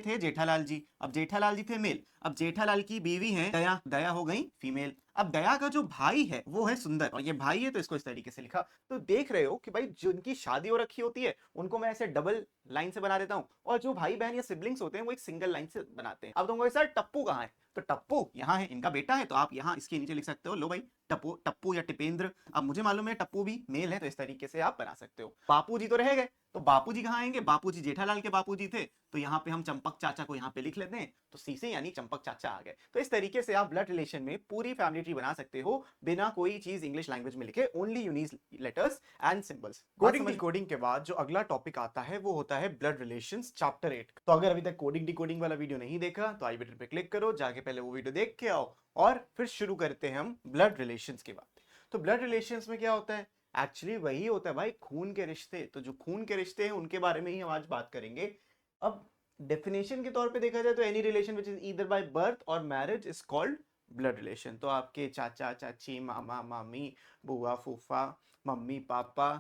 थे जेठालाल जी, अब जेठालाल जी थे मेल, अब जेठालाल की बीवी है दया, दया हो गई फीमेल। अब दया का जो भाई है वो है सुंदर, और ये भाई है तो इसको इस तरीके से लिखा। तो देख रहे हो कि भाई जिनकी शादी हो रखी होती है उनको मैं ऐसे डबल लाइन से बना देता हूं, और जो भाई बहन या सिबलिंग्स होते हैं वो एक सिंगल लाइन से बनाते हैं। अब तुम कहोगे सर टप्पू कहाँ है, तो टप्पू यहाँ है, इनका बेटा है, तो आप यहाँ इसके नीचे लिख सकते हो, लो भाई टप्पू, टप्पू या टिपेंद्र। अब मुझे मालूम है टप्पू भी मेल है, तो इस तरीके से आप बना सकते हो। बापूजी तो रह गए, तो बापूजी कहाँ आएंगे, बापूजी जेठालाल के बापूजी थे, तो यहाँ पे हम चंपक चाचा को यहाँ पे लिख लेते हैं, तो सी से यानी चंपक चाचा आ गए। तो इस तरीके से आप ब्लड रिलेशन में पूरी फैमिली ट्री बना सकते हो बिना कोई चीज इंग्लिश लैंग्वेज में लिखे, only unique letters and symbols. Coding decoding के बाद जो अगला टॉपिक आता है वो होता है ब्लड रिलेशंस चैप्टर 8। तो अगर अभी तक कोडिंग डिकोडिंग वाला वीडियो नहीं देखा तो आई बटन पे क्लिक करो, जाके पहले वो वीडियो देख के आओ, और फिर शुरू करते हैं हम ब्लड रिलेशंस की बात। तो ब्लड रिलेशंस में क्या होता है, एक्चुअली वही होता है भाई खून के रिश्ते। तो जो खून के रिश्ते हैं उनके बारे में ही हम आज बात करेंगे। अब डेफिनेशन के तौर पे देखा जाए तो any relation which is either by birth और marriage is called blood relation. तो आपके चाचा चाची, मामा मामी, बुआ फूफा, मम्मी पापा,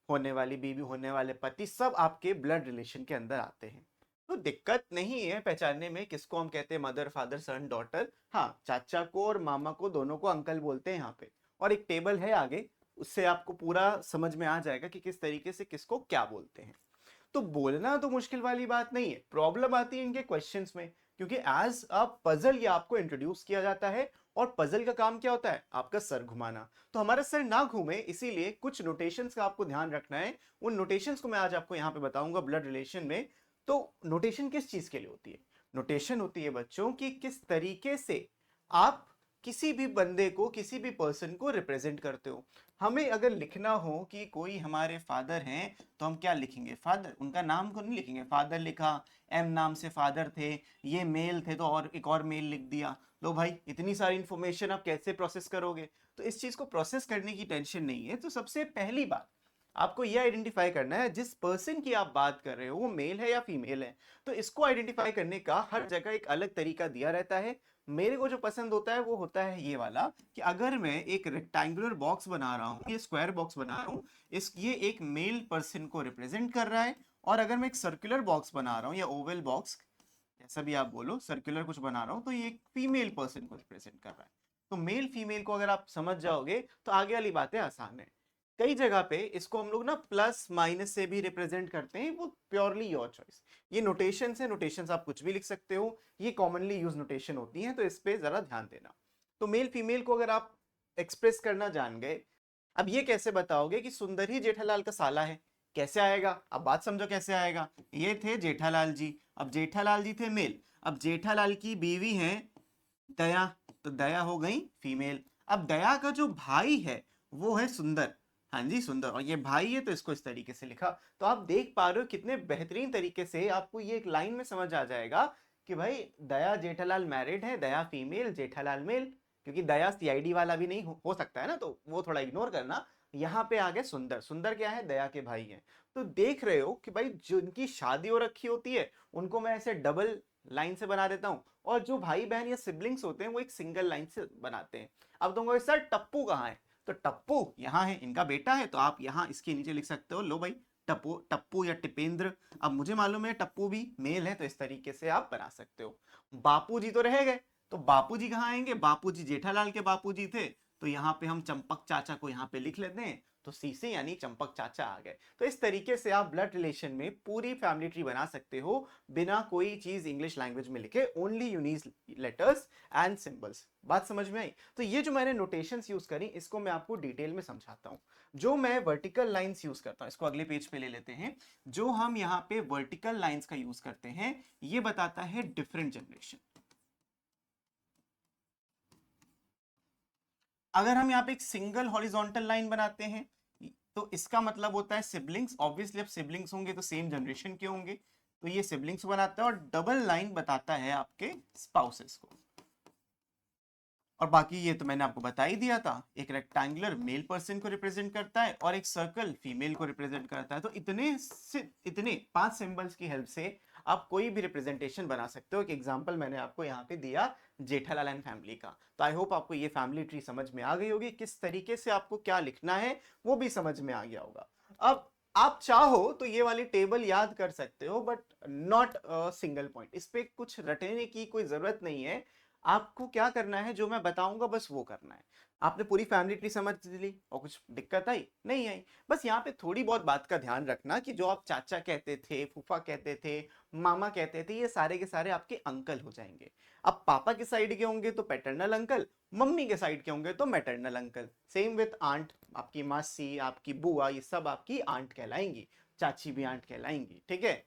होने वाली बीवी, होने वाले पति, सब आपके ब्लड रिलेशन के अंदर आते हैं। तो दिक्कत नहीं है पहचानने में किसको हम कहते हैं मदर फादर सन डॉटर। हाँ, चाचा को और मामा को दोनों को अंकल बोलते हैं यहाँ पे, और एक टेबल है आगे, उससे आपको पूरा समझ में आ जाएगा कि किस तरीके से किसको क्या बोलते हैं। तो बोलना तो मुश्किल वाली बात नहीं है, प्रॉब्लम आती है इनके क्वेश्चंस में, क्योंकि एज अ पजल ये आपको इंट्रोड्यूस किया जाता है, और पजल का काम क्या होता है, आपका सर घुमाना। तो हमारा सर ना घूमे इसीलिए कुछ नोटेशंस का आपको ध्यान रखना है। उन नोटेशंस को मैं आज आपको यहाँ पे बताऊंगा ब्लड रिलेशन में। तो नोटेशन किस चीज के लिए होती है, नोटेशन होती है बच्चों की किस तरीके से आप किसी भी बंदे को, किसी भी पर्सन को रिप्रेजेंट करते हो। हमें अगर लिखना हो कि कोई हमारे फादर हैं तो हम क्या लिखेंगे, फादर, उनका नाम को नहीं लिखेंगे, फादर लिखा, एम नाम से फादर थे, ये मेल थे तो और एक और मेल लिख दिया। लो भाई, इतनी सारी इंफॉर्मेशन आप कैसे प्रोसेस करोगे, तो इस चीज को प्रोसेस करने की टेंशन नहीं है। तो सबसे पहली बात आपको यह आइडेंटिफाई करना है जिस पर्सन की आप बात कर रहे हो वो मेल है या फीमेल है। तो इसको आइडेंटिफाई करने का हर जगह एक अलग तरीका दिया रहता है। मेरे को जो पसंद होता है वो होता है ये वाला, कि अगर मैं एक रेक्टेंगुलर बॉक्स बना रहा हूँ, ये स्क्वायर बॉक्स बना रहा हूँ, इस ये एक मेल पर्सन को रिप्रेजेंट कर रहा है, और अगर मैं एक सर्कुलर बॉक्स बना रहा हूँ या ओवल बॉक्स, जैसा भी आप बोलो, सर्कुलर कुछ बना रहा हूँ, तो ये एक फीमेल पर्सन को रिप्रेजेंट कर रहा है। तो मेल फीमेल को अगर आप समझ जाओगे तो आगे वाली बातें आसान है। कई जगह पे इसको हम लोग ना प्लस माइनस से भी रिप्रेजेंट करते हैं, वो प्योरली योर चॉइस। ये नोटेशन है, नोटेशन आप कुछ भी लिख सकते हो, ये कॉमनली यूज नोटेशन होती हैं, तो इस पे जरा ध्यान देना। तो मेल फीमेल को अगर आप एक्सप्रेस करना जान गए, अब ये कैसे बताओगे कि सुंदर ही जेठालाल का साला है, कैसे आएगा, अब बात समझो कैसे आएगा। ये थे जेठालाल जी, अब जेठालाल जी थे मेल, अब जेठालाल की बीवी है दया, तो दया हो गई फीमेल। अब दया का जो भाई है वो है सुंदर, हाँ जी सुंदर, और ये भाई है तो इसको इस तरीके से लिखा। तो आप देख पा रहे हो कितने बेहतरीन तरीके से आपको ये एक लाइन में समझ आ जाएगा कि भाई दया जेठालाल मैरिड है, दया फीमेल, जेठालाल मेल। क्योंकि दया सीआईडी वाला भी नहीं हो सकता है ना, तो वो थोड़ा इग्नोर करना। यहाँ पे आ गए सुंदर, सुंदर क्या है, दया के भाई हैं। तो देख रहे हो कि भाई जिनकी शादी हो रखी होती है उनको मैं ऐसे डबल लाइन से बना देता हूं, और जो भाई बहन या सिबलिंग्स होते हैं वो एक सिंगल लाइन से बनाते हैं। अब तुम कहोगे सर टप्पू कहाँ है, तो टप्पू यहाँ है, इनका बेटा है, तो आप यहाँ इसके नीचे लिख सकते हो, लो भाई टप्पू, टप्पू या टिपेंद्र। अब मुझे मालूम है टप्पू भी मेल है, तो इस तरीके से आप बना सकते हो। बापूजी तो रह गए, तो बापूजी कहाँ आएंगे, बापूजी जेठालाल के बापूजी थे, तो यहाँ पे हम चंपक चाचा को यहाँ पे लिख लेते हैं, तो सी से यानी चंपक चाचा आ गए। तो इस तरीके से आप ब्लड रिलेशन में पूरी फैमिली ट्री बना सकते हो बिना कोई चीज इंग्लिश लैंग्वेज में लिखे, only unique letters and symbols. बात समझ में आई। तो ये जो मैंने नोटेशंस यूज करी इसको मैं आपको डिटेल में समझाता हूँ। जो मैं वर्टिकल लाइंस यूज करता हूँ, इसको अगले पेज पे ले लेते हैं। जो हम यहाँ पे वर्टिकल लाइंस का यूज करते हैं ये बताता है डिफरेंट जनरेशन। अगर हम यहाँ पे एक सिंगल हॉरिजॉन्टल लाइन बनाते हैं तो इसका मतलब होता है सिबलिंग्स, ऑब्वियसली अब सिबलिंग्स होंगे तो सेम जनरेशन के होंगे, तो ये सिबलिंग्स बनाता है। और डबल लाइन बताता है आपके स्पाउसेस को। और बाकी ये तो मैंने आपको बता ही दिया था, एक रेक्टेंगुलर मेल पर्सन को रिप्रेजेंट करता है और एक सर्कल फीमेल को रिप्रेजेंट करता है। तो इतने 5 सिंबल्स की हेल्प से आप कोई भी रिप्रेजेंटेशन बना सकते हो। एक एग्जांपल मैंने आपको यहाँ पे दिया जेठालाल एंड फैमिली का। तो आई होप आपको ये फैमिली ट्री समझ में आ गई होगी, किस तरीके से आपको क्या लिखना है वो भी समझ में आ गया होगा। अब आप चाहो तो ये वाली टेबल याद कर सकते हो, बट नॉट सिंगल पॉइंट। इस पे कुछ रटने की कोई जरूरत नहीं है। आपको क्या करना है, जो मैं बताऊंगा बस वो करना है। आपने पूरी फैमिली ट्री समझ ली और कुछ दिक्कत आई नहीं आई। बस यहाँ पे थोड़ी बहुत बात का ध्यान रखना कि जो आप चाचा कहते थे, फूफा कहते थे, मामा कहते थे, ये सारे के सारे आपके अंकल हो जाएंगे। अब पापा के साइड के होंगे तो पैटर्नल अंकल, मम्मी के साइड के होंगे तो maternal uncle. Same with aunt, आपकी मासी, आपकी बुआ, ये सब आपकी आंट कहलाएंगी। चाची भी आंट कहलाएंगी। ठीक है?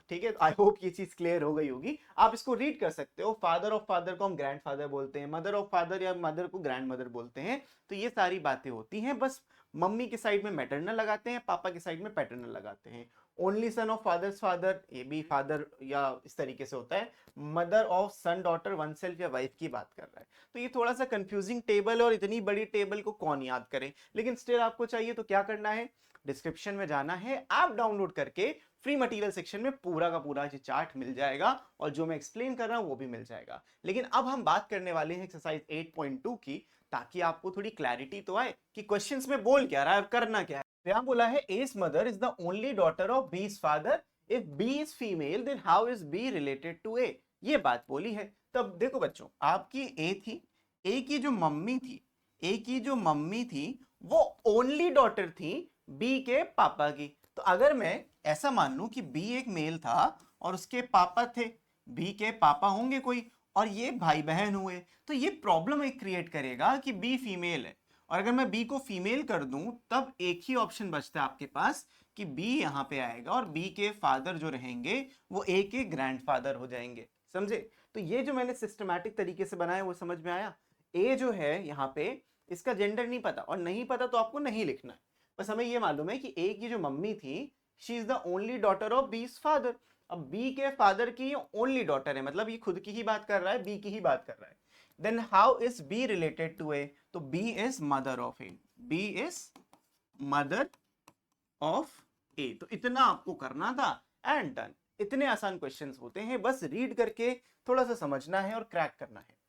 ठीक है, आई होप ये चीज क्लियर हो गई होगी। आप इसको रीड कर सकते हो। फादर ऑफ फादर को हम ग्रैंडफादर बोलते हैं, मदर ऑफ फादर या मदर को ग्रैंड मदर बोलते हैं। तो ये सारी बातें होती हैं। बस मम्मी के साइड में मैटरनल लगाते हैं, पापा के साइड में पैटर्नल लगाते हैं। Only son of father's father, ये भी फादर या इस तरीके से होता है। Mother of son daughter, one self या वाइफ की बात कर रहा है। तो ये थोड़ा सा कंफ्यूजिंग टेबल, और इतनी बड़ी टेबल को कौन याद करे। लेकिन स्टिल आपको चाहिए तो क्या करना है, डिस्क्रिप्शन में जाना है, ऐप डाउनलोड करके फ्री मटेरियल सेक्शन में पूरा का पूरा ये चार्ट मिल जाएगा, और जो मैं एक्सप्लेन कर रहा हूं वो भी मिल जाएगा। लेकिन अब हम बात करने वाले हैं एक्सरसाइज 8.2 की, ताकि आपको थोड़ी क्लैरिटी तो आए कि क्वेश्चंस में बोल क्या रहा है और करना क्या है। यहां बोला है A's mother is the only daughter of B's father. If B is female then how is B related to A। ये बात बोली है। तब देखो बच्चों, आपकी A थी, A की जो मम्मी थी, A की जो मम्मी थी वो ओनली डॉटर थी B के पापा की। तो अगर मैं ऐसा मान लूं कि B एक मेल था और उसके पापा थे, B के पापा होंगे कोई, और ये भाई बहन हुए, तो ये प्रॉब्लम एक क्रिएट करेगा कि B फीमेल है। और अगर मैं B को फीमेल कर दूं तब एक ही ऑप्शन बचता है आपके पास कि B यहां पे आएगा, और B के फादर जो रहेंगे वो A के ग्रैंडफादर हो जाएंगे। समझे? तो ये जो मैंने सिस्टमैटिक तरीके से बनाया वो समझ में आया। A जो है यहाँ पे, इसका जेंडर नहीं पता, और नहीं पता तो आपको नहीं लिखना है। बस हमें ये मालूम है कि A की जो मम्मी थी, she is the only daughter of B's father. अब B के फादर की ओनली डॉटर है, मतलब ये खुद की ही बात कर रहा है, B की ही बात कर रहा है। Then how is B related to A? तो B is mother of A। B is mother of A। तो इतना आपको करना था एंड डन। इतने आसान क्वेश्चंस होते हैं, बस रीड करके थोड़ा सा समझना है और क्रैक करना है।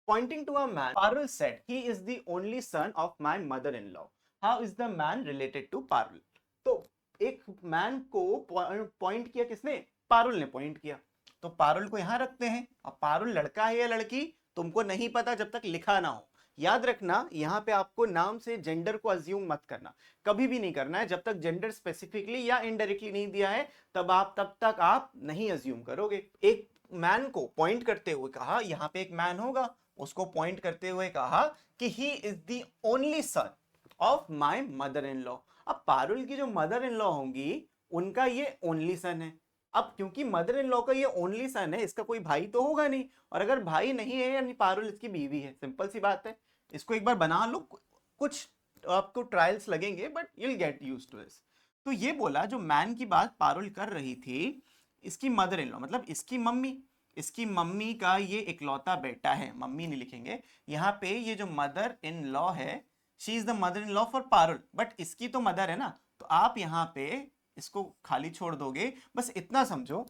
Pointing to a man, Parul said, "He is the only son of my mother-in-law." How is the man related to Parul? तो एक मैन को पॉइंट किया किसने? पारुल ने पॉइंट किया। तो पारुल को यहां रखते हैं। अब पारुल लड़का है या लड़की तुमको नहीं पता जब तक लिखा ना हो। याद रखना, यहां पे आपको नाम से जेंडर को अज्यूम मत करना, कभी भी नहीं करना है। जब तक जेंडर स्पेसिफिकली या इनडायरेक्टली नहीं दिया है तब तक आप नहीं अज्यूम करोगे। एक मैन को पॉइंट करते हुए कहा, यहां पे एक मैन होगा, उसको पॉइंट करते हुए कहा कि ही is the only son of my mother in law. अब पारुल की जो मदर इन लॉ होंगी उनका ये ओनली सन है। अब क्योंकि मदर इन लॉ का ये ओनली सन है, इसका कोई भाई तो होगा नहीं, और अगर भाई नहीं है यानी पारुल इसकी बीवी है। सिंपल सी बात है। इसको एक बार बना लो, कुछ आपको ट्रायल्स लगेंगे but you'll get used to this. तो ये बोला, जो मैन की बात पारुल कर रही थी, इसकी मदर इन लॉ मतलब इसकी मम्मी, इसकी मम्मी का ये इकलौता बेटा है। मम्मी नहीं लिखेंगे यहाँ पे, ये जो मदर इन लॉ है, she is the mother in law for Parul, but इसकी तो मदर है ना, तो आप यहाँ पे इसको खाली छोड़ दोगे। बस इतना समझो,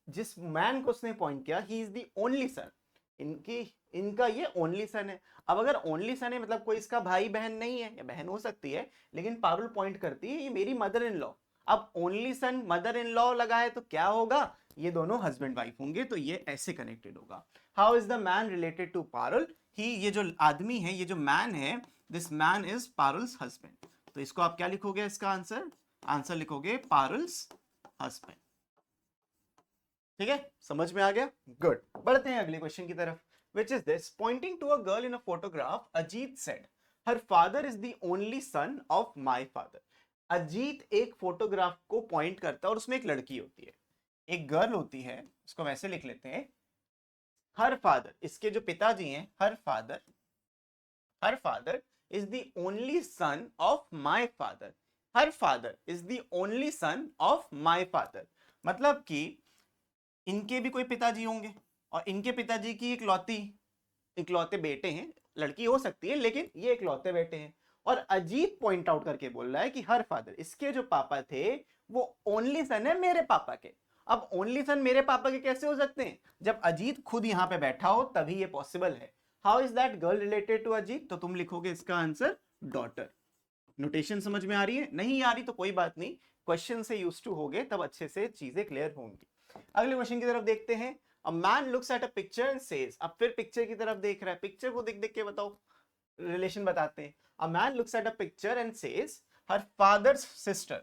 जिस मैन को उसने पॉइंट किया, ही इज द ओनली सन, इनकी इनका ये ओनली सन है। अब अगर ओनली सन है मतलब कोई इसका भाई बहन नहीं है, या बहन हो सकती है, लेकिन पारुल पॉइंट करती है ये मेरी मदर इन लॉ। अब only son mother in law लगा है तो क्या होगा, ये दोनों हस्बैंड वाइफ होंगे, तो ये ऐसे कनेक्टेड होगा। How is the man related to Parul? He, ये जो आदमी है, ये जो मैन है, this man is Parul's husband. तो इसको आप क्या लिखोगे? इसका आंसर लिखोगे पारुल्स हस्बैंड। ठीक है, समझ में आ गया? गुड। बढ़ते हैं अगले क्वेश्चन की तरफ। Which is this? Pointing to a girl in a photograph, Ajit said, "Her father is the only son of my father." Ajit एक फोटोग्राफ को पॉइंट करता है और उसमें एक लड़की होती है, एक गर्ल होती है। उसको वैसे लिख लेते हैं, हर फादर, इसके जो पिताजी हैं, her father is the only son of my father. Her father is the only son of my father, मतलब कि इनके भी कोई पिताजी होंगे, और इनके पिताजी की इकलौते बेटे हैं। लड़की हो सकती है लेकिन ये इकलौते बेटे हैं। और अजीत पॉइंट आउट करके बोल रहा है कि हर फादर, इसके जो पापा थे वो ओनली सन है मेरे पापा के। अब ओनली सन मेरे पापा के कैसे हो सकते हैं? जब अजीत खुद यहां पे बैठा हो तभी ये पॉसिबल है। How is that girl related to Ajit? तो तुम लिखोगे इसका आंसर डॉटर। नोटेशन समझ में आ रही है? नहीं आ रही तो कोई बात नहीं, क्वेश्चन से यूज टू होगे तब अच्छे से चीजें क्लियर होंगी। अगले क्वेश्चन की तरफ देखते हैं। A man looks at a picture and says, अब फिर पिक्चर की तरफ देख रहा है, पिक्चर को देख देख के बताओ, रिलेशन बताते हैं। A man looks at a picture and says her father's sister,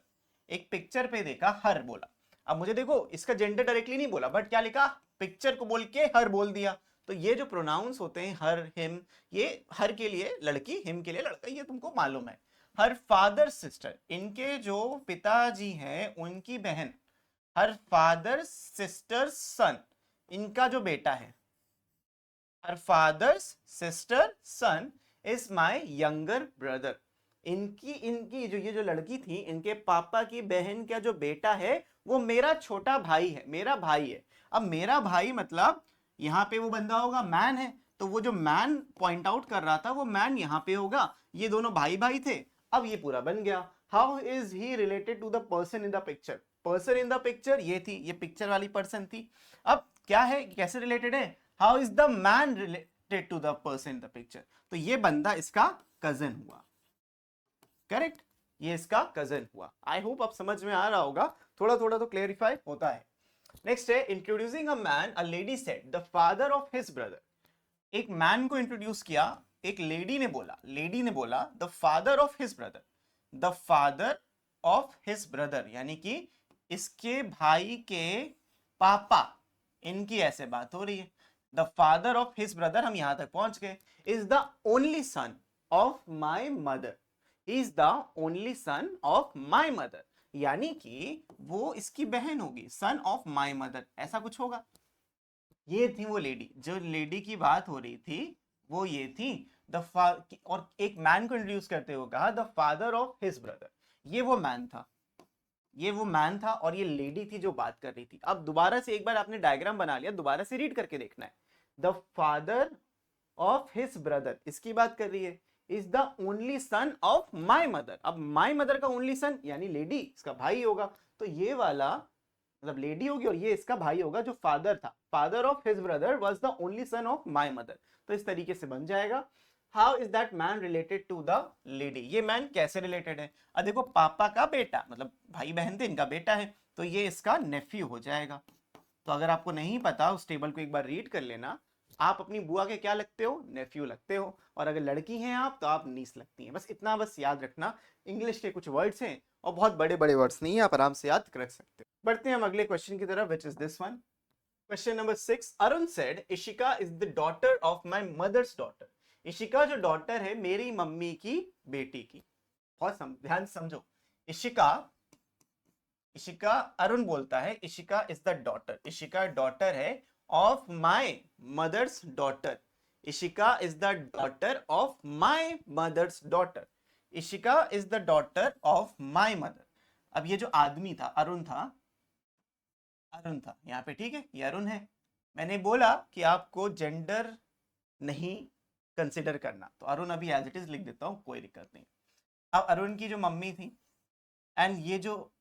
एक पिक्चर पे देखा हर बोला। अब मुझे देखो इसका जेंडर डायरेक्टली नहीं बोला बट क्या लिखा, पिक्चर को बोल के हर बोल दिया। तो ये जो प्रोनाउंस होते हैं हर हिम, ये हर के लिए लड़की, हिम के लिए लड़का, ये तुमको मालूम है। हर फादर सिस्टर, इनके जो पिताजी हैं उनकी बहन, हर फादर सिस्टर सन, इनका जो बेटा है, her father's sister son is my younger brother, इनकी इनकी जो ये जो लड़की थी, इनके पापा की बहन का जो बेटा है वो मेरा छोटा भाई है, मेरा भाई है। अब मेरा भाई मतलब यहाँ पे वो बंदा होगा मैन है, तो वो जो मैन पॉइंट आउट कर रहा था वो मैन यहाँ पे होगा, ये दोनों भाई भाई थे। अब ये पूरा बन गया। How is he related to the person in the picture, person in the picture ये थी, ये पिक्चर वाली पर्सन थी। अब क्या है, कैसे रिलेटेड है, how is the man related to the person in the picture, तो ये बंदा इसका कजन हुआ, करेक्ट, ये इसका कजन हुआ। आई होप अब समझ में आ रहा होगा, थोड़ा थोड़ा तो क्लेरिफाई होता है। नेक्स्ट है introducing a man, a lady said the father of his brother, एक मैन को इंट्रोड्यूस किया, एक लेडी ने बोला the father of his brother, the father of his brother, यानी कि इसके भाई के पापा, इनकी ऐसे बात हो रही है। The father of his brother, हम यहां तक पहुंच गए, is the only son of my mother, is the only son of my mother, यानी कि वो इसकी बहन होगी, सन ऑफ माई मदर, ऐसा कुछ होगा। ये थी वो लेडी, जो लेडी की बात हो रही थी वो ये थी। और एक मैन को इंट्रोड्यूस करते हुए कहा the father of his brother, ये वो मैन था, ये वो मैन था और ये लेडी थी जो बात कर रही थी। अब दोबारा से एक बार आपने डायग्राम बना लिया, दोबारा से रीड करके देखना है। The father of his brother, इसकी बात कर रही है, is the only son of my mother, अब माई मदर का ओनली सन यानी लेडी, इसका भाई होगा, तो ये वाला मतलब लेडी होगी और ये इसका भाई होगा जो फादर था, father of his brother was the only son of my mother, तो इस तरीके से बन जाएगा। How is that man related to the lady, ये मैन कैसे रिलेटेड है, अब देखो पापा का बेटा मतलब भाई बहन थे, इनका बेटा है, तो ये इसका नेफ्यू हो जाएगा। तो अगर आपको नहीं पता उस टेबल को एक बार रीड कर लेना, आप अपनी बुआ के क्या लगते हो, नेफ्यू लगते हो, और अगर लड़की हैं आप तो आप नीस लगती हैं, बस इतना बस याद रखना। इंग्लिश के कुछ वर्ड्स हैं और बहुत बड़े बड़े वर्ड्स नहीं है, आप आराम से याद रख सकते हो। बढ़ते हैं हम अगले क्वेश्चन की तरफ, which is this one, question number 6। Arun said Ishika is the daughter of my mother's daughter, Ishika जो डॉटर है मेरी मम्मी की बेटी की, बहुत ध्यान समझो। इशिका, इशिका, अरुण बोलता है Ishika is the daughter, Ishika daughter है of my mother's daughter, Ishika is the daughter of my mother's daughter, Ishika is the daughter of my mother. अब ये जो आदमी था अरुण था, अरुण था यहाँ पे, ठीक है, ये अरुण है। मैंने बोला कि आपको जेंडर नहीं कंसिडर करना, तो अरुण अभी एज इट इज लिख देता हूँ, कोई दिक्कत नहीं। अब अरुण की जो मम्मी थी एंड ये जो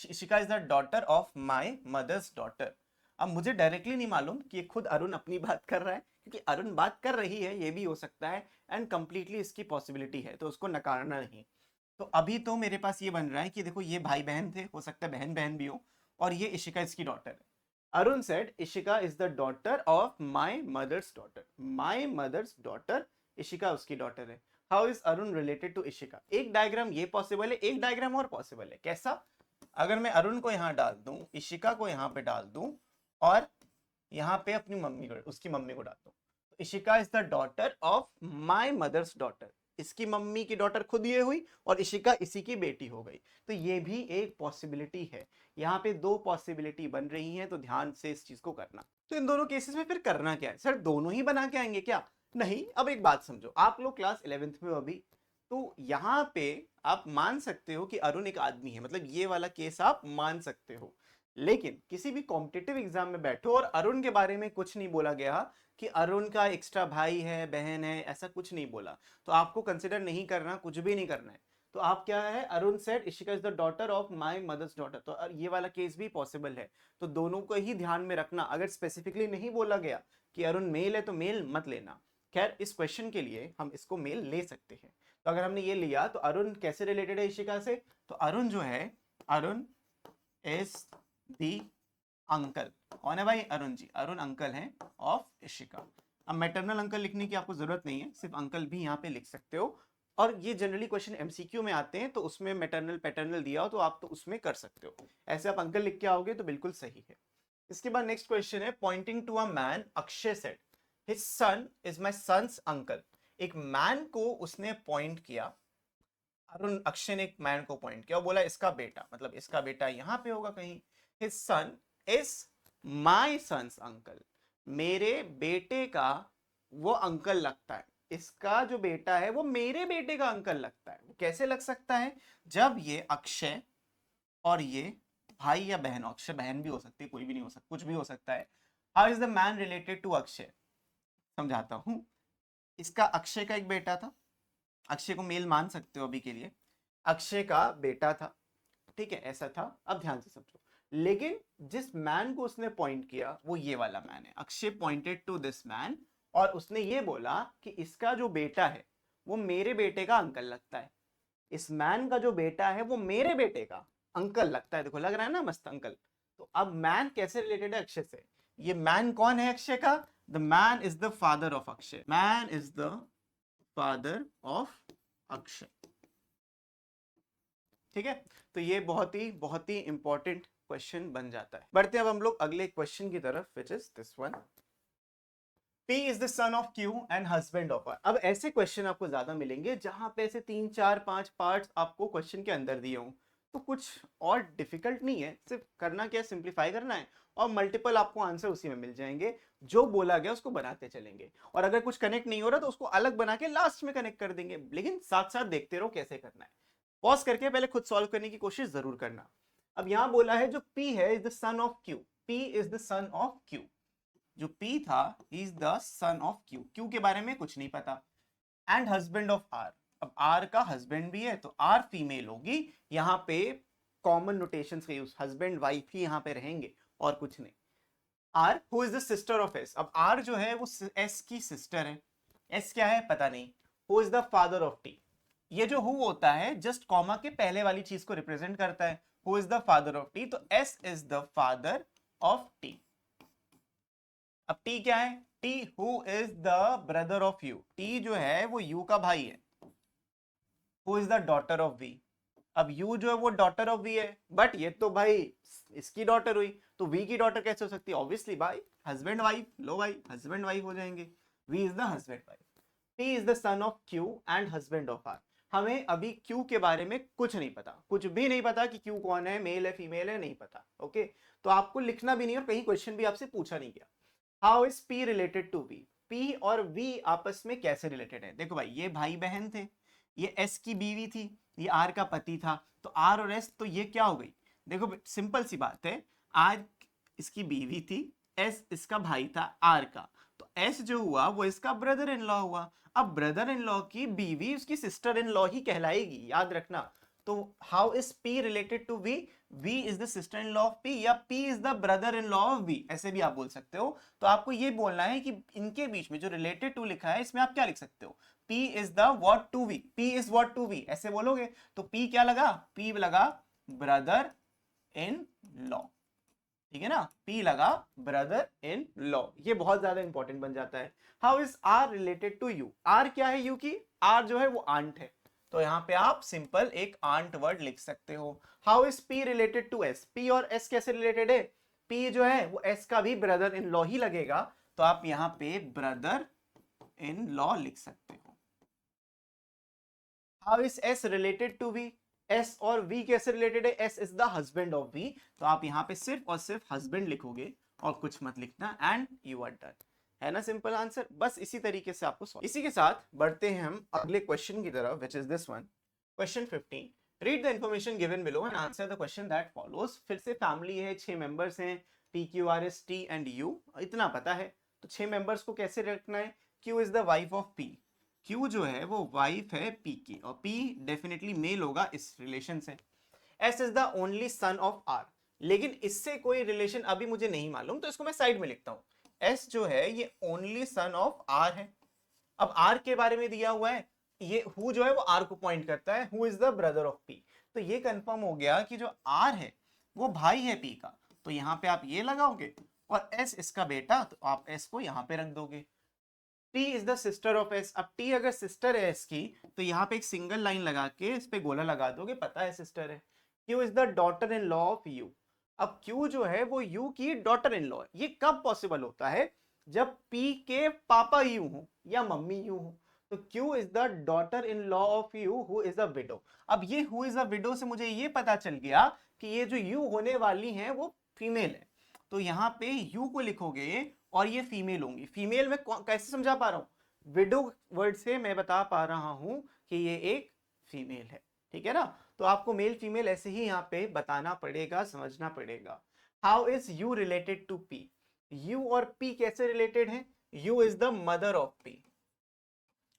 Ishika is the daughter of my mother's daughter. अब मुझे डायरेक्टली नहीं मालूम कि खुद अरुण अपनी बात कर रहा है, क्योंकि अरुण बात कर रही है ये भी हो सकता है, एंड कंप्लीटली इसकी पॉसिबिलिटी है, तो उसको नकारना नहीं। तो अभी तो मेरे पास ये बन रहा है कि देखो ये भाई बहन थे, हो सकता है बहन बहन भी हो, और ये इशिका इसकी डॉटर है। Arun said Ishika is the daughter of my mother's daughter, my mother's daughter, Ishika उसकी डॉटर है। How is Arun related to Ishika, एक डायग्राम ये पॉसिबल है, एक डायग्राम और पॉसिबल है, कैसा, अगर मैं अरुण को यहाँ डाल दूं, इशिका को यहाँ पे डाल दूं, और यहाँ पे अपनी मम्मी को, उसकी मम्मी को डाल दूं, तो Ishika is the daughter of my mother's daughter, इसकी मम्मी की डॉटर खुद ये हुई और इशिका इसी की बेटी हो गई, तो ये भी एक पॉसिबिलिटी है। यहाँ पे दो पॉसिबिलिटी बन रही हैं, तो ध्यान से इस चीज को करना। तो इन दोनों केसेस में फिर करना क्या है, सर दोनों ही बना के आएंगे क्या, नहीं। अब एक बात समझो, आप लोग क्लास 11th में हो अभी, तो यहाँ पे आप मान सकते हो कि अरुण एक आदमी है, मतलब ये वाला केस आप मान सकते हो, लेकिन किसी भी कॉम्पिटिटिव एग्जाम में बैठो और अरुण के बारे में कुछ नहीं बोला गया कि अरुण का एक्स्ट्रा भाई है, बहन है, ऐसा कुछ नहीं बोला, तो आपको कंसिडर नहीं करना, कुछ भी नहीं करना है। तो आप क्या है, Arun said Ishika is the daughter of my mother's daughter, तो ये वाला केस भी पॉसिबल है, तो दोनों को ही ध्यान में रखना। अगर स्पेसिफिकली नहीं बोला गया कि अरुण मेल है तो मेल मत लेना। खैर इस क्वेश्चन के लिए हम इसको मेल ले सकते हैं, तो अगर हमने ये लिया तो अरुण कैसे रिलेटेड है इशिका से, तो अरुण जो है अरुण इज दी अंकल। कौन है भाई? अरुण जी। अरुण अंकल हैं ऑफ इशिका। अब मैटरनल अंकल लिखने की आपको जरूरत नहीं है, सिर्फ अंकल भी यहाँ पे लिख सकते हो। और ये जनरली क्वेश्चन एमसीक्यू में आते हैं, तो उसमें मैटरनल पैटर्नल दिया हो तो आप तो उसमें कर सकते हो। ऐसे आप अंकल लिख के आओगे तो बिल्कुल सही है। इसके बाद नेक्स्ट क्वेश्चन है, pointing to a man Akshay said his son is my son's uncle. एक मैन को उसने पॉइंट किया, अरुण अक्षय ने एक मैन को पॉइंट किया और बोला इसका बेटा, मतलब इसका बेटा यहाँ पे होगा कहीं। His son is my son's uncle, मेरे बेटे का वो अंकल लगता है। इसका जो बेटा है वो मेरे बेटे का अंकल लगता है। वो कैसे लग सकता है? जब ये अक्षय और ये भाई या बहन, अक्षय बहन भी हो सकती है, कोई भी नहीं हो सकता, कुछ भी हो सकता है। How is the man related to Akshay? समझाता हूं। इसका अक्षय का एक बेटा था, अक्षय को मेल मान सकते हो अभी के लिए, अक्षय का बेटा था, ठीक है, ऐसा था। अब ध्यान से समझो, लेकिन जिस मैन को उसने पॉइंट किया वो ये वाला मैन है। Akshay pointed to this man और उसने ये बोला कि इसका जो बेटा है वो मेरे बेटे का अंकल लगता है। इस मैन का जो बेटा है वो मेरे बेटे का अंकल लगता है। देखो लग रहा है ना मस्त अंकल। तो अब मैन कैसे रिलेटेड है अक्षय से? ये मैन कौन है अक्षय का? The man is the father of Akshay. Man is the father of Akshay, ठीक है। तो ये बहुत ही इंपॉर्टेंट क्वेश्चन बन जाता है। बढ़ते हैं अब हम लोग अगले क्वेश्चन की तरफ, which is this one. P is the son of Q and husband of R। अब ऐसे क्वेश्चन आपको ज्यादा मिलेंगे जहां पे ऐसे 3 4 5 पार्ट्स आपको क्वेश्चन के अंदर दिए हों। तो कुछ और डिफिकल्ट नहीं है, सिर्फ करना क्या है, सिंप्लीफाई करना है और मल्टीपल आपको आंसर उसी में मिल जाएंगे। जो बोला गया उसको बनाते चलेंगे और अगर कुछ कनेक्ट नहीं हो रहा तो उसको अलग बना के लास्ट में कनेक्ट कर देंगे, लेकिन साथ साथ देखते रहो कैसे करना है। पॉज करके पहले खुद सॉल्व करने की कोशिश जरूर करना। अब यहां बोला है जो P है is the son of Q। P is the son of Q। जो P था is the son of Q। Q के बारे में कुछ नहीं पता। And husband of R। अब R का हस्बैंड भी है तो R फीमेल होगी। यहाँ पे कॉमन नोटेशंस का यूज, हस्बैंड वाइफ ही यहाँ पे रहेंगे और कुछ नहीं। R who is the sister of S। अब R जो है वो S की सिस्टर है। S क्या है पता नहीं। Who is the father of T। ये जो हु होता है जस्ट कॉमा के पहले वाली चीज को रिप्रेजेंट करता है। Who is the father of T, तो S is the father of T। अब T क्या है? T who is the brother of U। T जो है वो U का भाई है। Who is the daughter of V। अब U जो है वो डॉटर ऑफ V है, बट ये तो भाई इसकी डॉटर हुई, तो V की डॉटर कैसे हो सकती है? ऑब्वियसली भाई हस्बैंड वाइफ। लो भाई हस्बैंड वाइफ हो जाएंगे। V is the husband wife. P is the son of Q and husband of R। हमें अभी Q के बारे में कुछ नहीं पता, कुछ भी नहीं पता कि Q कौन है, मेल है फीमेल है, नहीं पता। ओके, तो आपको लिखना भी नहीं और कहीं क्वेश्चन भी आपसे पूछा नहीं गया। How is P related to V। P और V आपस में कैसे रिलेटेड है? देखो भाई ये भाई बहन थे, ये S की बीवी थी, ये R का पति था, तो R और S तो ये क्या हो गई? देखो सिंपल सी बात है, R इसकी बीवी थी, S इसका भाई था R का, तो S जो हुआ वो इसका ब्रदर इन लॉ हुआ। अब ब्रदर इन लॉ की बीवी उसकी सिस्टर इन लॉ ही कहलाएगी, याद रखना। तो how is P related to V? V is the sister in law of P या P is the brother in law of V, ऐसे भी आप बोल सकते हो। तो आपको ये बोलना है कि इनके बीच में जो रिलेटेड टू लिखा है इसमें आप क्या लिख सकते हो? P is the what to V। P is what to V ऐसे बोलोगे तो P क्या लगा? P लगा ब्रदर इन लॉ, ठीक है ना। P लगा ब्रदर इन लॉ, ये बहुत ज्यादा इंपॉर्टेंट बन जाता है। How is R related to U। R क्या है U की? R जो है वो आंट है, तो यहां पे आप सिंपल एक आंट वर्ड लिख सकते हो। How is P related to S। P और S कैसे रिलेटेड है? P जो है वो S का भी ब्रदर इन लॉ ही लगेगा, तो आप यहां पे ब्रदर इन लॉ लिख सकते हो। How is S related to V। S और V कैसे रिलेटेड है? S is the husband of V, तो आप यहां पे सिर्फ और सिर्फ हस्बैंड लिखोगे और कुछ मत लिखना एंड यू आर डन। है ना सिंपल आंसर। बस इसी तरीके से आपको सॉल्व। इसी के साथ बढ़ते हैं हम अगले क्वेश्चन की तरफ, which is this one. Question 15। Read the information given below and answer the question that follows. फिर से फैमिली है, 6 मेंबर्स हैं, P Q R S T and U, इतना पता है। तो 6 मेंबर्स को कैसे रखना है? Q is the wife of P। Q जो है वो वाइफ है P की और P डेफिनेटली मेल होगा इस रिलेशन से। S is the only son of R, लेकिन इससे कोई रिलेशन अभी मुझे नहीं मालूम, तो इसको मैं साइड में लिखता हूं। S जो है ये ओनली सन ऑफ R है। अब R के बारे में दिया हुआ है, ये हु जो है वो R को पॉइंट करता है, who is the brother of P। तो ये कंफर्म हो गया कि जो आर है वो भाई है पी का, तो यहाँ पे आप ये लगाओगे और एस इसका बेटा, तो आप एस को यहाँ पे रख दोगे। T is the sister of S. अब टी अगर सिस्टर है एस की, तो यहाँ पे एक सिंगल लाइन लगा के इस पे गोला लगा दोगे, पता है सिस्टर है। Q is the daughter in law of you. अब क्यू जो है वो यू की डॉटर इन लॉ है। ये कब पॉसिबल होता है? जब पी के पापा यू हो या मम्मी यू हो। तो Q is the daughter in law of you who is a window. अब ये हु इज अ विडो से मुझे ये पता चल गया कि ये जो यू होने वाली है वो फीमेल है। तो यहाँ पे यू को लिखोगे और ये फीमेल होंगी। फीमेल में कैसे समझा पा रहा हूं? विडो वर्ड से मैं बता पा रहा हूं कि ये एक फीमेल है, ठीक है ना। तो आपको मेल फीमेल ऐसे ही यहाँ पे बताना पड़ेगा, समझना पड़ेगा। How is U related to P? U और पी कैसे रिलेटेड है? U is the mother of P.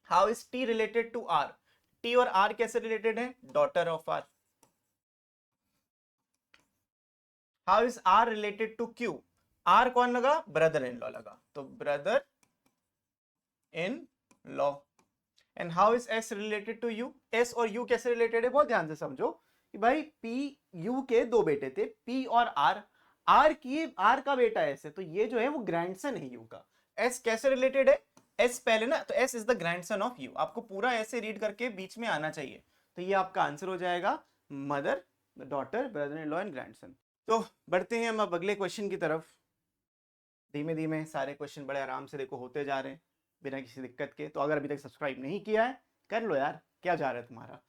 How is T related to R? T और आर कैसे रिलेटेड है? Daughter of R. How is R related to Q? R कौन लगा? Brother in law लगा, तो brother in law. And how is S related to U? S और U कैसे related है? बहुत ध्यान से समझो कि भाई पी यू के दो बेटे थे, पी और आर। आर का बेटा एस है, तो ये जो है वो ग्रैंडसन है यू का। एस कैसे रिलेटेड है? एस पहले ना, तो S is the grandson of you. आपको पूरा ऐसे रीड करके बीच में आना चाहिए, तो ये आपका आंसर हो जाएगा mother, daughter, brother in law and grandson. तो बढ़ते हैं हम अब अगले क्वेश्चन की तरफ। धीमे धीमे सारे क्वेश्चन बड़े आराम से देखो होते जा रहे हैं बिना किसी दिक्कत के। तो अगर अभी तक सब्सक्राइब नहीं किया है कर लो यार, क्या जा रहा है तुम्हारा।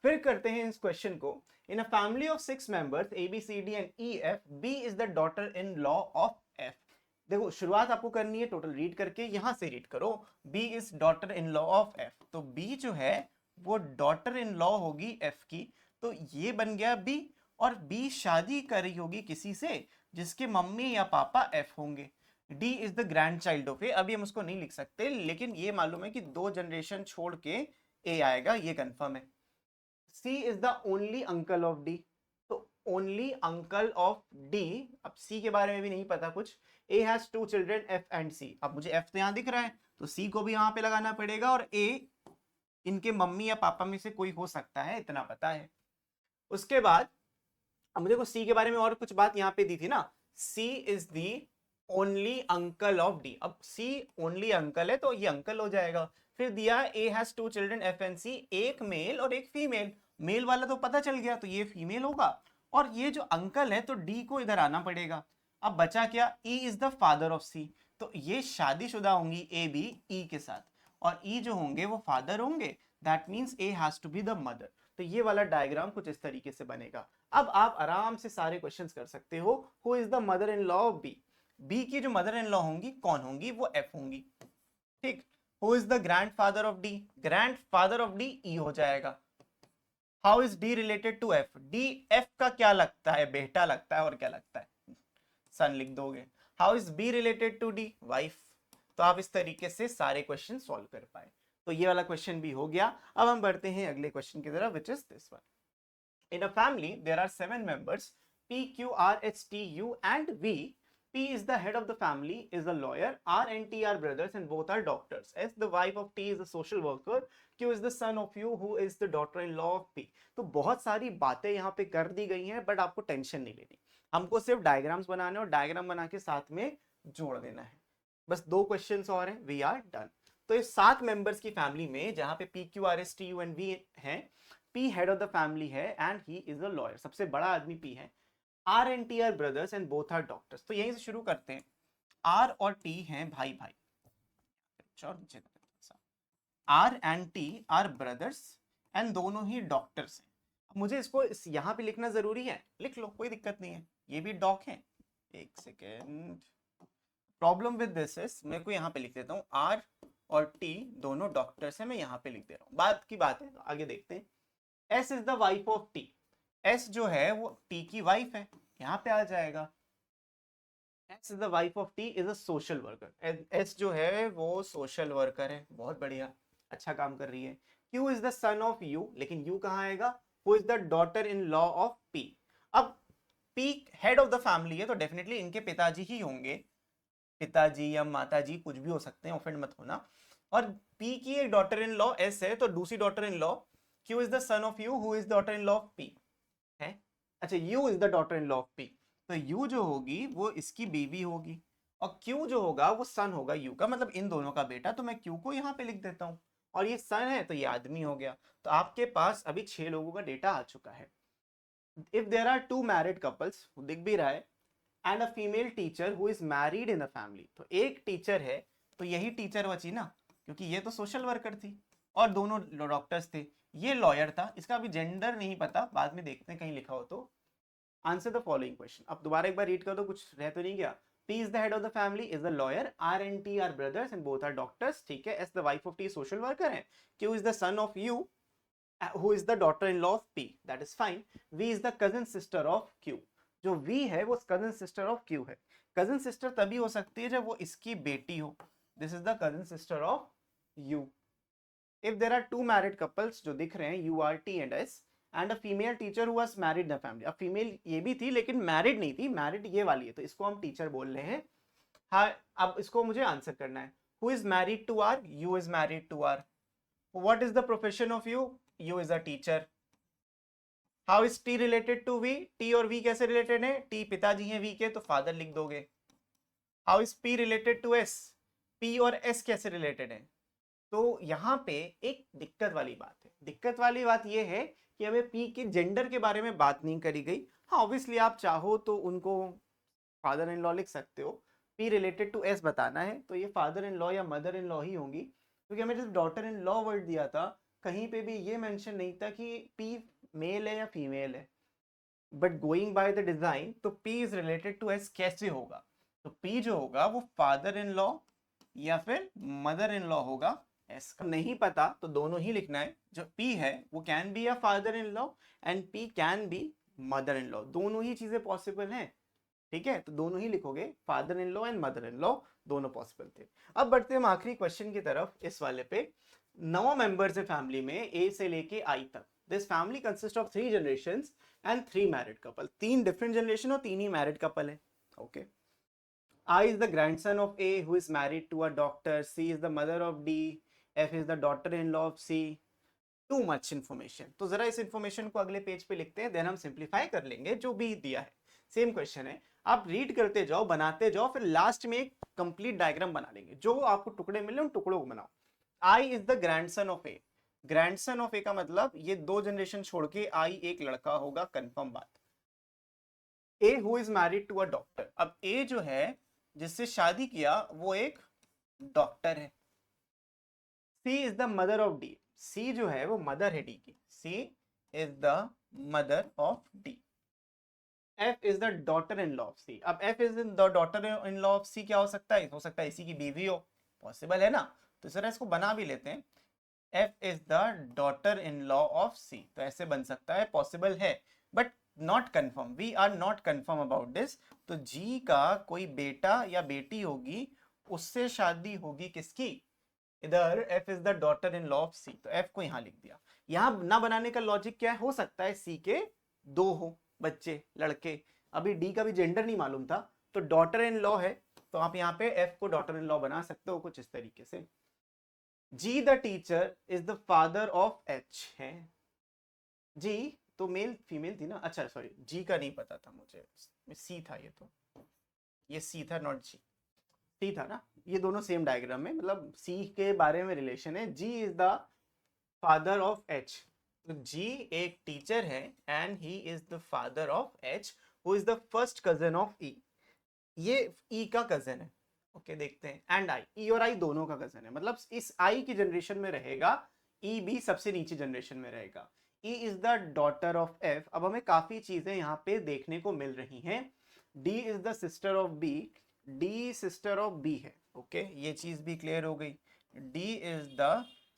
फिर करते हैं इस क्वेश्चन को। In a family of 6 members A B C D and E F, B is the daughter in law of F. देखो शुरुआत आपको करनी है टोटल रीड करके, यहां से रीड करो। B is daughter in law of F, तो बी जो है वो डॉटर इन लॉ होगी एफ की। तो ये बन गया बी, और बी शादी कर रही होगी किसी से जिसके मम्मी या पापा एफ होंगे। D is the grandchild of A. अभी हम उसको नहीं लिख सकते, लेकिन ये मालूम है कि 2 जनरेशन छोड़ के ए आएगा, ये कंफर्म है। C is the only uncle of D, तो ओनली अंकल ऑफ डी। अब सी के बारे में भी नहीं पता कुछ। A has 2 children F and C. अब मुझे एफ तो यहां दिख रहा है, तो सी को भी यहां पे लगाना पड़ेगा, और ए इनके मम्मी या पापा में से कोई हो सकता है, इतना पता है। उसके बाद अब मुझे को सी के बारे में और कुछ बात यहाँ पे दी थी ना। C is the only uncle of D. अब सी ओनली अंकल है तो ये अंकल हो जाएगा। फिर दिया A has 2 children F and C, एक मेल और एक फीमेल। मेल वाला तो पता चल गया, तो ये फीमेल होगा। और ये जो अंकल है तो डी को इधर आना पड़ेगा। अब बचा क्या? E is the father of C, तो ये शादीशुदा होंगी ए बी ई के साथ, और ई जो होंगे वो फादर होंगे। That means A has to be the mother. तो ये वाला डायग्राम कुछ इस तरीके से बनेगा। अब आप आराम से सारे क्वेश्चंस कर सकते हो। Who is the mother in law of B? B की जो मदर इन लॉ होंगी कौन होंगी? वो एफ होंगी, ठीक। Who is the grandfather of D? Grandfather of D E हो जाएगा। How is D related to F? D F का क्या लगता है? बेटा लगता है, और क्या लगता है? सन लिख दोगे। How is B related to D? Wife. तो आप इस तरीके से सारे क्वेश्चन सॉल्व कर पाए। तो ये वाला क्वेश्चन भी हो गया। अब हम बढ़ते हैं अगले क्वेश्चन की तरफ, which is this one. In a family, there are 7 members, P, Q, R, S, T, U, and V. P is the head of the family, is a lawyer. R and T are brothers and both are doctors. S, the wife of T, is a social worker. Q is the son of U, who is the daughter-in-law of P. तो बहुत सारी बातें यहाँ पे कर दी गई हैं, but आपको टेंशन नहीं लेनी। हमको सिर्फ डायग्राम्स बनाने और डायग्राम बना के साथ में जोड़ देना है। बस 2 क्वेश्चंस और हैं, वी आर डन। तो इस 7 मेंबर्स की फैमिली में जहां पे P, Q, R, S, T, U, and V हैं, P head of the family है and he is a lawyer. सबसे बड़ा आदमी P है। R and T are brothers and both are doctors. तो यहीं से शुरू करते हैं। R और T हैं भाई भाई। R and T are brothers and दोनों ही डॉक्टर्स हैं। मुझे इसको यहाँ पे लिखना जरूरी है, लिख लो, कोई दिक्कत नहीं है। ये भी डॉक है। एक second, problem with this is, मैं को यहाँ पे लिख देता हूँ R और T दोनों डॉक्टर्स हैं, मैं यहाँ पे लिख दे रहा हूँ। बात की बात है, आगे देखते हैं। S is the wife of T। S जो है वो T की वाइफ है, यहाँ पे आ जाएगा। S is the wife of T, is a social worker. S जो है वो सोशल वर्कर है, बहुत बढ़िया, अच्छा काम कर रही है। Q is the son of U, लेकिन U कहाँ आएगा? Who is the daughter in law of P। अब P head of the family है, तो डेफिनेटली इनके पिताजी ही होंगे। पिताजी या माताजी कुछ भी हो सकते हैं, ऑफेंड मत होना। और P की एक डॉटर इन लॉ S है, तो दूसरी daughter in law Q is the son of U, who is daughter in law of P है। अच्छा, U is the daughter in law of P, तो U जो होगी वो इसकी बीवी होगी, और Q जो होगा वो सन होगा U का, मतलब इन दोनों का बेटा। तो मैं Q को यहाँ पे लिख देता हूँ, और ये सन है तो ये आदमी हो गया। तो आपके पास अभी 6 लोगों का डेटा आ चुका है। If there are 2 married couples, दिख भी रहा है, and a female teacher who is married in a family, तो एक टीचर है, तो यही टीचर बची ना, क्योंकि ये तो सोशल वर्कर थी और दोनों डॉक्टर्स थे, ये लॉयर था। इसका अभी जेंडर नहीं पता, बाद में देखते हैं कहीं लिखा हो तो। Answer the following question. अब दोबारा एक बार रीड कर दो, कुछ रह तो नहीं गया। P is the head of the family, is the lawyer, R and T are brothers and both are doctors, ठीक है। S the wife of T social worker है। Q is the son of U, who is the daughter-in-law of P, that is fine। V is the cousin sister of Q, जो V है वो cousin sister of Q है। cousin sister तभी हो सकती है जब वो इसकी बेटी हो। This is the cousin sister of U। If there are 2 married couples जो दिख रहे हैं U, R, T and S, and a female teacher who was married in the family, अब फीमेल ये भी थी लेकिन मैरिड नहीं थी, मैरिड ये वाली है, तो इसको हम टीचर बोल रहे हैं। हाँ, अब इसको मुझे आंसर करना है। Who is married to R? U is married to R। What is the profession of U? U is a teacher। How is T related to V? T और V कैसे रिलेटेड है? T पिताजी हैं V के, तो father लिख दोगे। How is P related to S? P और S कैसे रिलेटेड है? तो यहाँ पे एक दिक्कत वाली बात है। दिक्कत वाली बात ये है कि हमें P के जेंडर के बारे में बात नहीं करी गई। हाँ, ऑब्वियसली आप चाहो तो उनको फादर इन लॉ लिख सकते हो। P रिलेटेड टू S बताना है तो ये फादर इन लॉ या मदर इन लॉ ही होंगी, क्योंकि हमें जब डॉटर इन लॉ वर्ड दिया था कहीं पे भी ये मेंशन नहीं था कि P मेल है या फीमेल है। But going by the design, तो P is related to S कैसे होगा? तो P जो होगा वो फादर इन लॉ या फिर मदर इन लॉ होगा। S का नहीं पता तो दोनों ही लिखना है। जो P है वो can be a father in law and P can be mother in law, दोनों ही चीजें पॉसिबल हैं, ठीक है। तो दोनों ही लिखोगे, father in law and mother in law दोनों पॉसिबल थे। अब बढ़ते हैं हम आखिरी क्वेश्चन की तरफ, इस वाले पे। 9 मेंबर्स है फैमिली में, ए से लेके आई तक। This family consist of 3 generations and 3 married couple, 3 different generation और 3 ही मैरिड कपल है, okay. I is the grandson of A who is married to a doctor, C is the mother of D, F is the daughter-in-law of C। Too much information। तो जरा इस information को अगले page पे लिखते हैं, then हम simplify कर लेंगे जो भी दिया है। सेम क्वेश्चन है, आप रीड करते जाओ, बनाते जाओ, फिर लास्ट में एक कंप्लीट डायग्राम बना लेंगे। जो आपको टुकड़े मिले उन टुकड़ों को बनाओ। I is the grandson of A। Grandson of A का मतलब ये 2 जनरेशन छोड़ के I एक लड़का होगा, कंफर्म बात। A who is married to a doctor, अब A जो है जिससे शादी किया वो एक डॉक्टर है। C is the mother of D, C जो है वो मदर है डी की, C is the mother of D. F is the daughter in law of C, अब F is the daughter in law of C क्या हो सकता है इसी की बीवी हो, पॉसिबल है ना। तो इस तरह इसको बना भी लेते हैं, F is the daughter in law of C, तो ऐसे बन सकता है, पॉसिबल है but not confirm, we are not confirm about this. तो जी का कोई बेटा या बेटी होगी, उससे शादी होगी किसकी? इधर F is the daughter in law of C, तो F को यहां लिख दिया। यहां ना बनाने का लॉजिक क्या है, हो सकता है C के 2 हो बच्चे लड़के, अभी D का भी जेंडर नहीं मालूम था, तो डॉटर इन लॉ है, तो आप यहाँ पे F को डॉटर इन लॉ बना सकते हो कुछ इस तरीके से। G the teacher is the father of H है, G तो मेल फीमेल थी ना, अच्छा सॉरी जी का नहीं पता था मुझे, सी था ये सी था, नॉट जी, सी था ना। ये दोनों सेम डायग्राम में, मतलब सी के बारे में रिलेशन है। G is the father of H, तो जी एक टीचर है and he is the father of H who is the first cousin of E, ये ई का कजन है, ओके देखते हैं। एंड आई, ई और आई दोनों का कजन है, मतलब इस आई की जनरेशन में रहेगा, ई भी सबसे नीचे जनरेशन में रहेगा। E is the daughter of F। अब हमें काफी चीजें यहाँ पे देखने को मिल रही हैं। D is the sister of B, D sister of B है, ओके ये चीज भी क्लियर हो गई। D is the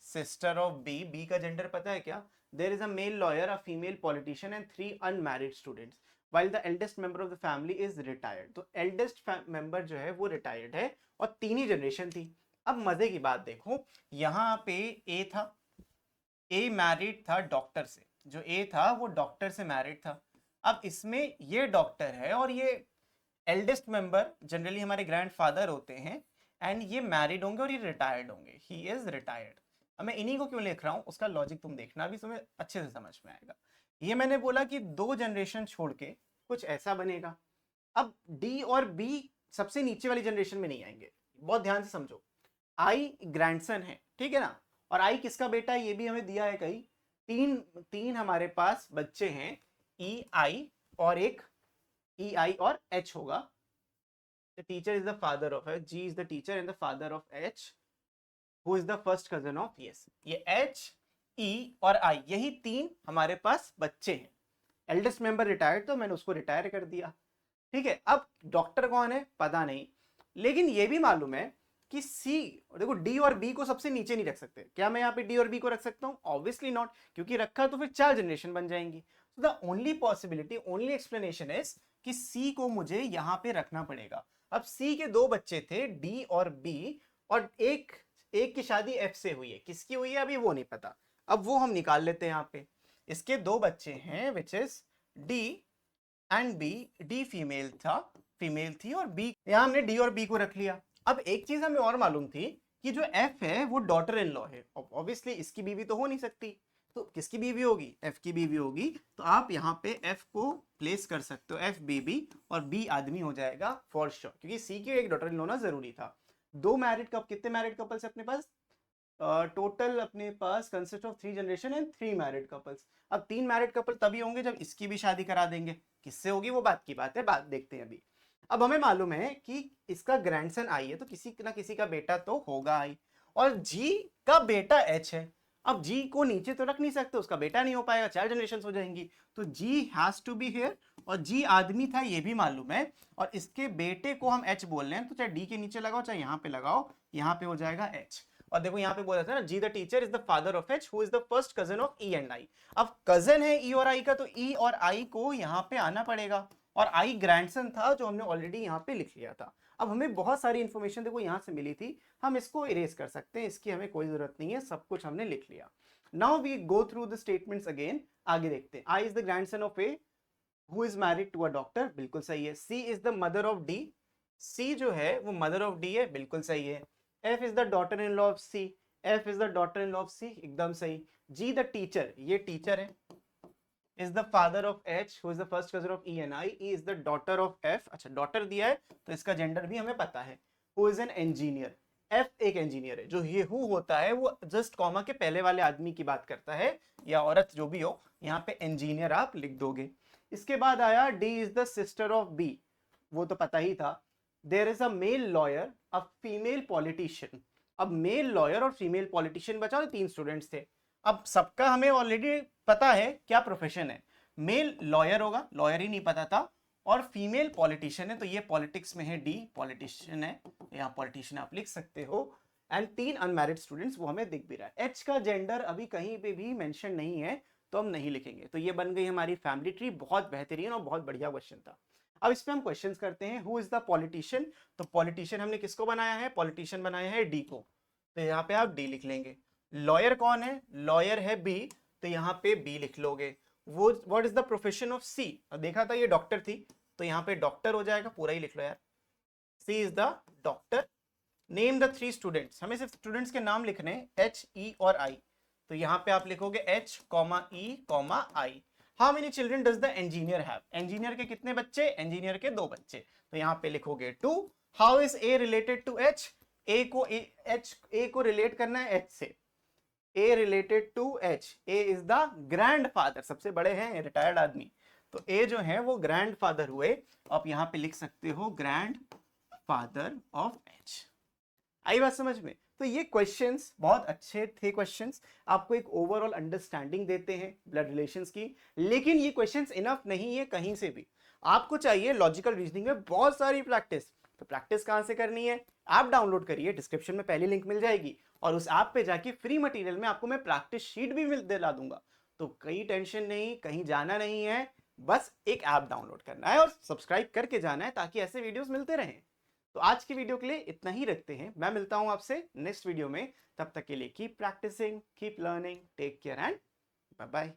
sister of B, B का जेंडर पता है क्या? There is a male lawyer, a female politician and 3 unmarried students, while the eldest member of the family is retired। तो eldest member जो है वो retired है और 3 ही जनरेशन थी। अब मजे की बात देखो, यहाँ पे A था, ए मैरिड था डॉक्टर से, जो ए था वो डॉक्टर से मैरिड था। अब इसमें ये डॉक्टर है और ये एल्डेस्ट मेंबर जनरली हमारे ग्रैंडफादर होते हैं, एंड ये मैरिड होंगे और ये रिटायर्ड होंगे, ही इज रिटायर्ड। अब मैं इन्हीं को क्यों लिख रहा हूँ उसका लॉजिक तुम देखना, भी तुम्हें अच्छे से समझ में आएगा। ये मैंने बोला कि 2 जनरेशन छोड़ के कुछ ऐसा बनेगा। अब डी और बी सबसे नीचे वाली जनरेशन में नहीं आएंगे, बहुत ध्यान से समझो। आई ग्रैंडसन है, ठीक है ना, और आई किसका बेटा है ये भी हमें दिया है कहीं। तीन हमारे पास बच्चे हैं, ई आई और एक ई आई और एच होगा। The teacher is the father of H, G is the teacher and the father of H, who is the first cousin of S. ये एच, ई और आई, यही 3 हमारे पास बच्चे हैं। एल्डेस्ट मेंबर रिटायर्ड तो मैंने उसको रिटायर कर दिया, ठीक है। अब डॉक्टर कौन है पता नहीं, लेकिन ये भी मालूम है कि सी, देखो डी और बी को सबसे नीचे नहीं रख सकते। क्या मैं यहाँ पे डी और बी को रख सकता हूँ? ऑब्वियसली नॉट, क्योंकि रखा तो फिर 4 जनरेशन बन जाएंगी। So the only possibility, only explanation is कि सी को मुझे यहाँ पे रखना पड़ेगा। अब सी के 2 बच्चे थे, डी और बी, और एक की शादी एफ से हुई है, किसकी हुई है अभी वो नहीं पता, अब वो हम निकाल लेते हैं यहाँ पे। इसके 2 बच्चे हैं which is D and B, D female थी और बी, यहां हमने डी और बी को रख लिया। अब एक चीज हमें और मालूम थी कि जो एफ है वो डॉटर इन लॉ है, ऑब्वियसली इसकी बीवी तो हो नहीं सकती, तो किसकी बीवी होगी? एफ की बीवी होगी। तो आप यहाँ पे एफ को प्लेस कर सकते हो, एफ बीबी और बी आदमी हो जाएगा फॉर श्योर, क्योंकि सी की एक डॉटर इन लॉ ना जरूरी था। 2 मैरिड कप, कितने मैरिड कपल्स अपने पास? टोटल अपने पास consist of 3 generation and 3 married couples. अब 3 मैरिड कपल तभी होंगे जब इसकी भी शादी करा देंगे, किससे होगी वो बात की बात है, बात देखते हैं अभी। अब हमें मालूम है कि इसका ग्रैंडसन आई है, तो किसी ना किसी का बेटा तो होगा आई, और जी का बेटा एच है। अब जी को नीचे तो रख नहीं सकते, उसका बेटा नहीं हो पाएगा, 4 जनरेशन हो जाएंगी, तो जी हैज टू बी हियर, और जी आदमी था ये भी मालूम है, और इसके बेटे को हम एच बोल रहे हैं, तो चाहे डी के नीचे लगाओ चाहे यहाँ पे लगाओ, यहाँ पे हो जाएगा एच। और देखो यहाँ पे बोला था ना, G the teacher is the father of H, who is the first cousin of E and I. अब कजन है ई और आई का, तो ई और आई को यहाँ पे आना पड़ेगा, और आई ग्रैंडसन था जो हमने ऑलरेडी यहाँ पे लिख लिया था। अब हमें बहुत सारी इंफॉर्मेशन देखो यहाँ से मिली थी, हम इसको इरेज कर सकते हैं, इसकी हमें कोई जरूरत नहीं है, सब कुछ हमने लिख लिया। Now we go through the statements again, आगे देखते हैं। I is the grandson of A who is married to a doctor, बिल्कुल सही है। C is the mother of D, C जो है वो मदर ऑफ डी है, बिल्कुल सही है। F is the daughter in law of C, F is the daughter in law of C, एकदम सही। जी द टीचर, ये टीचर है, is the father of H, who is the first cousin of E and I. E is the daughter of F. अच्छा daughter दिया है तो इसका gender भी हमें पता है। Who is an engineer? F एक इंजीनियर है। जो ये who होता है वो जस्ट कॉमा के पहले वाले आदमी की बात करता है, या औरत जो भी हो, यहाँ पे इंजीनियर आप लिख दोगे। इसके बाद आया D is the sister of B, वो तो पता ही था। There is a male lawyer, a female politician. अब मेल लॉयर और फीमेल पॉलिटिशियन बचा, 3 स्टूडेंट्स थे। अब सबका हमें ऑलरेडी पता है क्या प्रोफेशन है, मेल लॉयर होगा, लॉयर ही नहीं पता था, और फीमेल पॉलिटिशियन है, तो ये पॉलिटिक्स में है, डी पॉलिटिशियन है, यहाँ पॉलिटिशियन आप लिख सकते हो। एंड 3 अनमैरिड स्टूडेंट्स, वो हमें दिख भी रहा है। एच का जेंडर अभी कहीं पे भी मेंशन नहीं है, तो हम नहीं लिखेंगे। तो ये बन गई हमारी फैमिली ट्री, बहुत बेहतरीन और बहुत बढ़िया क्वेश्चन था। अब इस पे हम क्वेश्चंस करते हैं। हु इज द पॉलिटिशियन, तो पॉलिटिशियन हमने किसको बनाया है? पॉलिटिशियन बनाया है डी को, तो यहाँ पे आप डी लिख लेंगे। लॉयर कौन है? लॉयर है बी, तो यहाँ पे बी लिख लोगे। वो what is the profession of C, देखा था ये डॉक्टर थी, तो यहाँ पे डॉक्टर हो जाएगा, पूरा ही लिख लो यार। C is the doctor. Name the 3 students, हमें सिर्फ स्टूडेंट्स के नाम लिखने हैं, एच ई और आई, तो यहाँ पे आप लिखोगे H comma E comma I. How many children does the engineer have, engineer के कितने बच्चे? इंजीनियर के 2 बच्चे, तो यहाँ पे लिखोगे 2। How is A related to H, A को रिलेट करना है एच से, A related to H, A is the grandfather, सबसे बड़े हैं, रिटायर्ड आदमी, तो ए जो है वो ग्रैंडफादर हुए। आप यहाँ पे लिख सकते हो ग्रैंडफादर ऑफ एच। आई बात समझ में? तो ये क्वेश्चंस बहुत अच्छे थे, क्वेश्चंस आपको एक ओवरऑल अंडरस्टैंडिंग देते हैं ब्लड रिलेशंस की, लेकिन ये क्वेश्चंस इनफ नहीं है कहीं से भी। आपको चाहिए लॉजिकल रीजनिंग में बहुत सारी प्रैक्टिस। तो प्रैक्टिस कहाँ से करनी है? ऐप डाउनलोड करिए, डिस्क्रिप्शन में पहली लिंक मिल जाएगी, और उस ऐप पे जाके फ्री मटेरियल में आपको मैं प्रैक्टिस शीट भी दिला दूंगा। तो कहीं टेंशन नहीं, कहीं जाना नहीं है, बस एक ऐप डाउनलोड करना है और सब्सक्राइब करके जाना है, ताकि ऐसे वीडियोस मिलते रहें। तो आज की वीडियो के लिए इतना ही रखते हैं, मैं मिलता हूं आपसे नेक्स्ट वीडियो में। तब तक के लिए keep practising, keep learning, take care and bye bye.